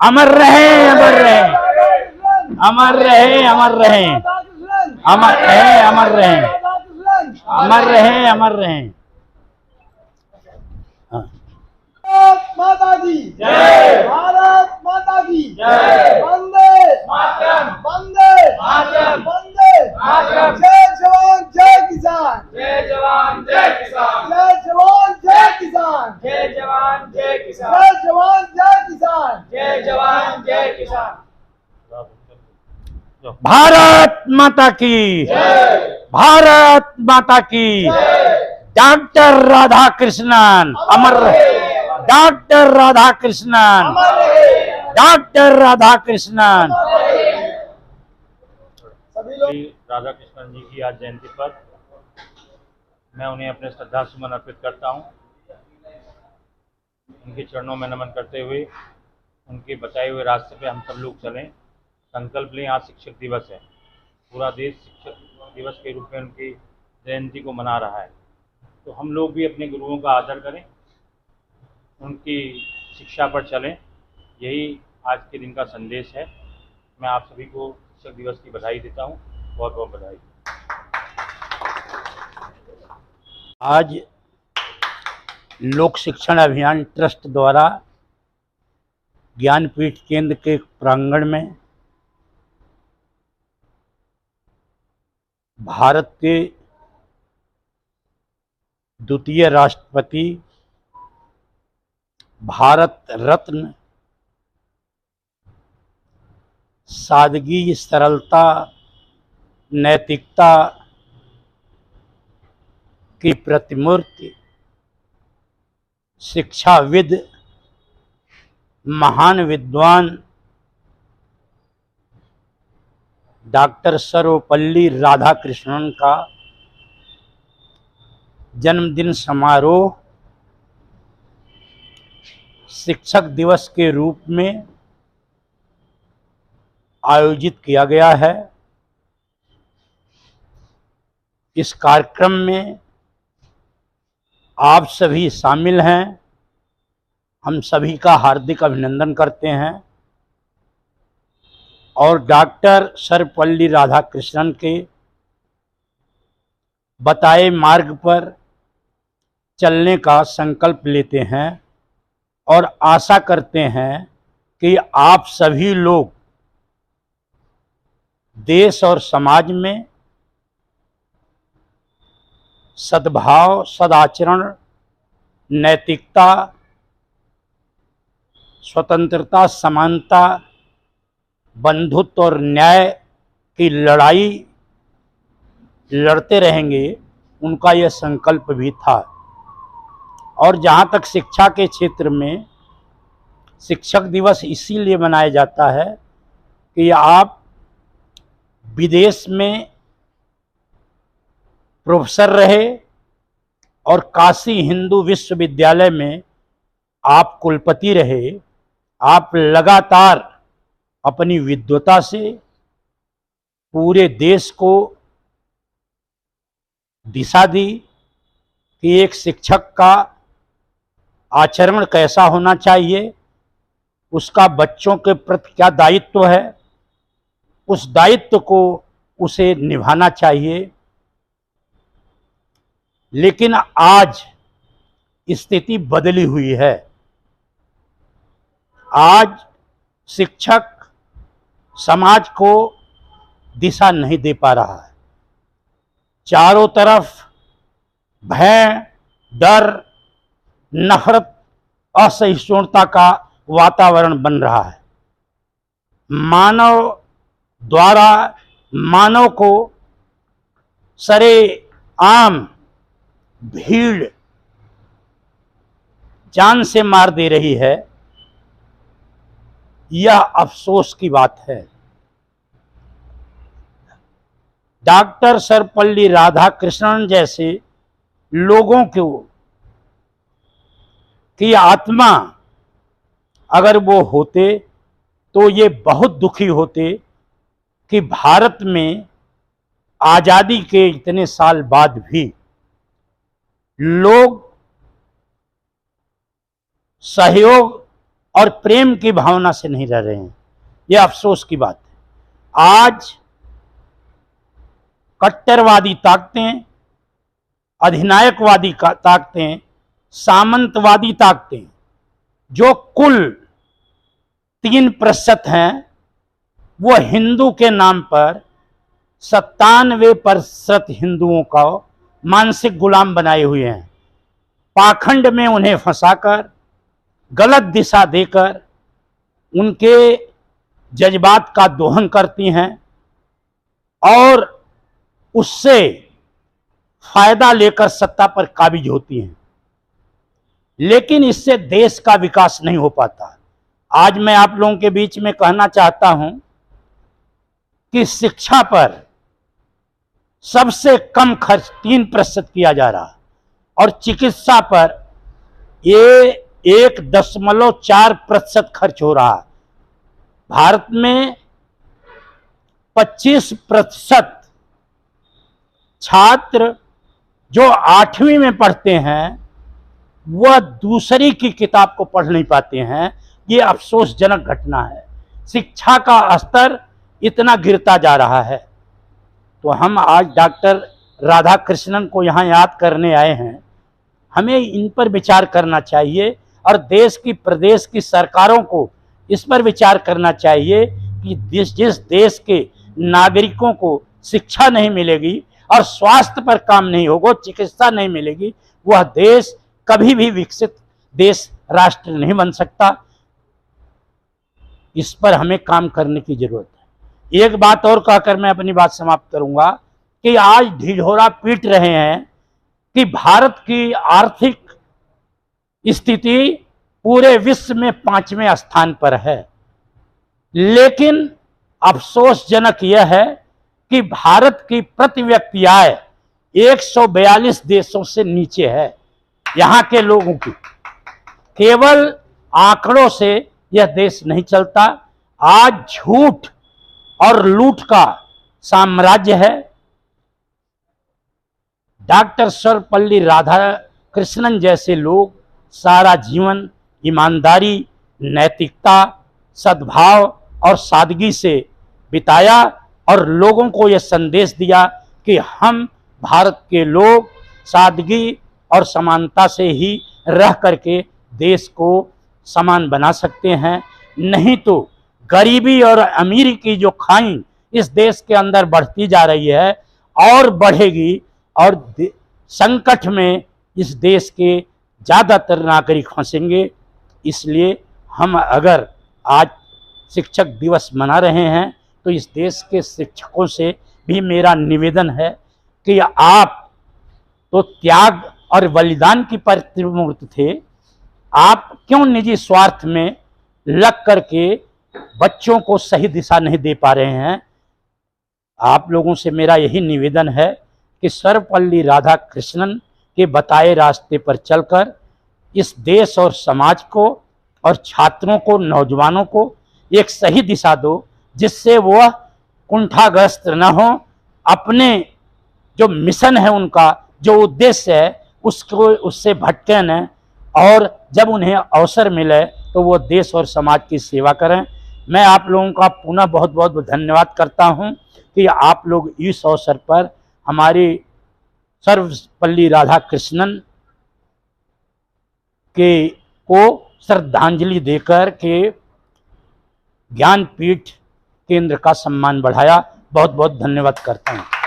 अमर रहे, अमर रहे, अमर रहे, अमर रहे, अमर रहे, अमर रहे, अमर रहे, अमर रहे। भारत माता की जय, भारत माता की जय, वंदे मातरम, वंदे मातरम, वंदे मातरम। जय जवान जय किसान, जय जवान जय किसान, जय जवान जय किसान, जय जवान जय किसान, जय जवान जय किसान, जय जवान जय किसान। भारत माता की जय, भारत माता की डॉक्टर राधा कृष्णन अमर रहे, डॉक्टर राधा कृष्णन, अमर रहे, डॉक्टर राधा कृष्णन। सभी लोग श्री राधा कृष्णन जी की आज जयंती पर मैं उन्हें अपने श्रद्धा सुमन अर्पित करता हूं। उनके चरणों में नमन करते हुए उनके बताए हुए रास्ते पे हम सब लोग चलें, संकल्प लें। आज शिक्षक दिवस है, पूरा देश शिक्षक दिवस के रूप में उनकी जयंती को मना रहा है, तो हम लोग भी अपने गुरुओं का आदर करें, उनकी शिक्षा पर चलें। यही आज के दिन का संदेश है। मैं आप सभी को शिक्षक दिवस की बधाई देता हूँ। बहुत बहुत बधाई। आज लोक शिक्षण अभियान ट्रस्ट द्वारा ज्ञानपीठ केंद्र के प्रांगण में भारत के द्वितीय राष्ट्रपति, भारत रत्न, सादगी, सरलता, नैतिकता की प्रतिमूर्ति, शिक्षाविद, महान विद्वान डॉक्टर सर्वपल्ली राधाकृष्णन का जन्मदिन समारोह शिक्षक दिवस के रूप में आयोजित किया गया है। इस कार्यक्रम में आप सभी शामिल हैं, हम सभी का हार्दिक अभिनंदन करते हैं और डॉक्टर सर्वपल्ली राधाकृष्णन के बताए मार्ग पर चलने का संकल्प लेते हैं और आशा करते हैं कि आप सभी लोग देश और समाज में सद्भाव, सदाचरण, नैतिकता, स्वतंत्रता, समानता, बंधुत्व और न्याय की लड़ाई लड़ते रहेंगे। उनका यह संकल्प भी था। और जहाँ तक शिक्षा के क्षेत्र में शिक्षक दिवस इसीलिए मनाया जाता है कि आप विदेश में प्रोफेसर रहे और काशी हिंदू विश्वविद्यालय में आप कुलपति रहे। आप लगातार अपनी विद्वता से पूरे देश को दिशा दी कि एक शिक्षक का आचरण कैसा होना चाहिए, उसका बच्चों के प्रति क्या दायित्व है, उस दायित्व को उसे निभाना चाहिए। लेकिन आज स्थिति बदली हुई है। आज शिक्षक समाज को दिशा नहीं दे पा रहा है। चारों तरफ भय, डर, नफरत, असहिष्णुता का वातावरण बन रहा है। मानव द्वारा मानव को सरेआम भीड़ जान से मार दे रही है। यह अफसोस की बात है। डॉक्टर सर्वपल्ली राधाकृष्णन जैसे लोगों को की आत्मा अगर वो होते तो ये बहुत दुखी होते कि भारत में आज़ादी के इतने साल बाद भी लोग सहयोग और प्रेम की भावना से नहीं रह रहे हैं। यह अफसोस की बात है। आज कट्टरवादी ताकतें, अधिनायकवादी ताकतें, सामंतवादी ताकतें, जो कुल 3% हैं, वो हिंदू के नाम पर 97% हिंदुओं का मानसिक गुलाम बनाए हुए हैं। पाखंड में उन्हें फंसाकर, गलत दिशा देकर उनके जज्बात का दोहन करती हैं और उससे फायदा लेकर सत्ता पर काबिज होती हैं। लेकिन इससे देश का विकास नहीं हो पाता। आज मैं आप लोगों के बीच में कहना चाहता हूं कि शिक्षा पर सबसे कम खर्च 3% किया जा रहा और चिकित्सा पर ये 1.4% खर्च हो रहा। भारत में 25% छात्र जो 8वीं में पढ़ते हैं वह दूसरी की किताब को पढ़ नहीं पाते हैं। ये अफसोसजनक घटना है। शिक्षा का स्तर इतना गिरता जा रहा है। तो हम आज डॉक्टर राधाकृष्णन को यहाँ याद करने आए हैं। हमें इन पर विचार करना चाहिए और देश की, प्रदेश की सरकारों को इस पर विचार करना चाहिए कि जिस देश के नागरिकों को शिक्षा नहीं मिलेगी और स्वास्थ्य पर काम नहीं होगा, चिकित्सा नहीं मिलेगी, वह देश कभी भी विकसित देश, राष्ट्र नहीं बन सकता। इस पर हमें काम करने की जरूरत है। एक बात और कहकर मैं अपनी बात समाप्त करूंगा कि आज ढिढोरा पीट रहे हैं कि भारत की आर्थिक स्थिति पूरे विश्व में 5वें स्थान पर है। लेकिन अफसोसजनक यह है कि भारत की प्रति व्यक्ति आय 142 देशों से नीचे है। यहाँ के लोगों की केवल आंकड़ों से यह देश नहीं चलता। आज झूठ और लूट का साम्राज्य है। डॉक्टर सर्वपल्ली राधाकृष्णन जैसे लोग सारा जीवन ईमानदारी, नैतिकता, सद्भाव और सादगी से बिताया और लोगों को यह संदेश दिया कि हम भारत के लोग सादगी और समानता से ही रह करके देश को समान बना सकते हैं। नहीं तो गरीबी और अमीरी की जो खाई इस देश के अंदर बढ़ती जा रही है और बढ़ेगी और संकट में इस देश के ज़्यादातर नागरिक फंसेंगे। इसलिए हम अगर आज शिक्षक दिवस मना रहे हैं तो इस देश के शिक्षकों से भी मेरा निवेदन है कि आप तो त्याग और बलिदान की प्रतिमूर्ति थे। आप क्यों निजी स्वार्थ में लग करके बच्चों को सही दिशा नहीं दे पा रहे हैं। आप लोगों से मेरा यही निवेदन है कि सर्वपल्ली राधाकृष्णन के बताए रास्ते पर चलकर इस देश और समाज को और छात्रों को, नौजवानों को एक सही दिशा दो, जिससे वह कुंठाग्रस्त न हो, अपने जो मिशन है, उनका जो उद्देश्य है, उससे भटके न और जब उन्हें अवसर मिले तो वो देश और समाज की सेवा करें। मैं आप लोगों का पुनः बहुत बहुत धन्यवाद करता हूं कि आप लोग इस अवसर पर हमारी सर्वपल्ली राधाकृष्णन को श्रद्धांजलि देकर के ज्ञानपीठ केंद्र का सम्मान बढ़ाया। बहुत बहुत धन्यवाद करता हूं।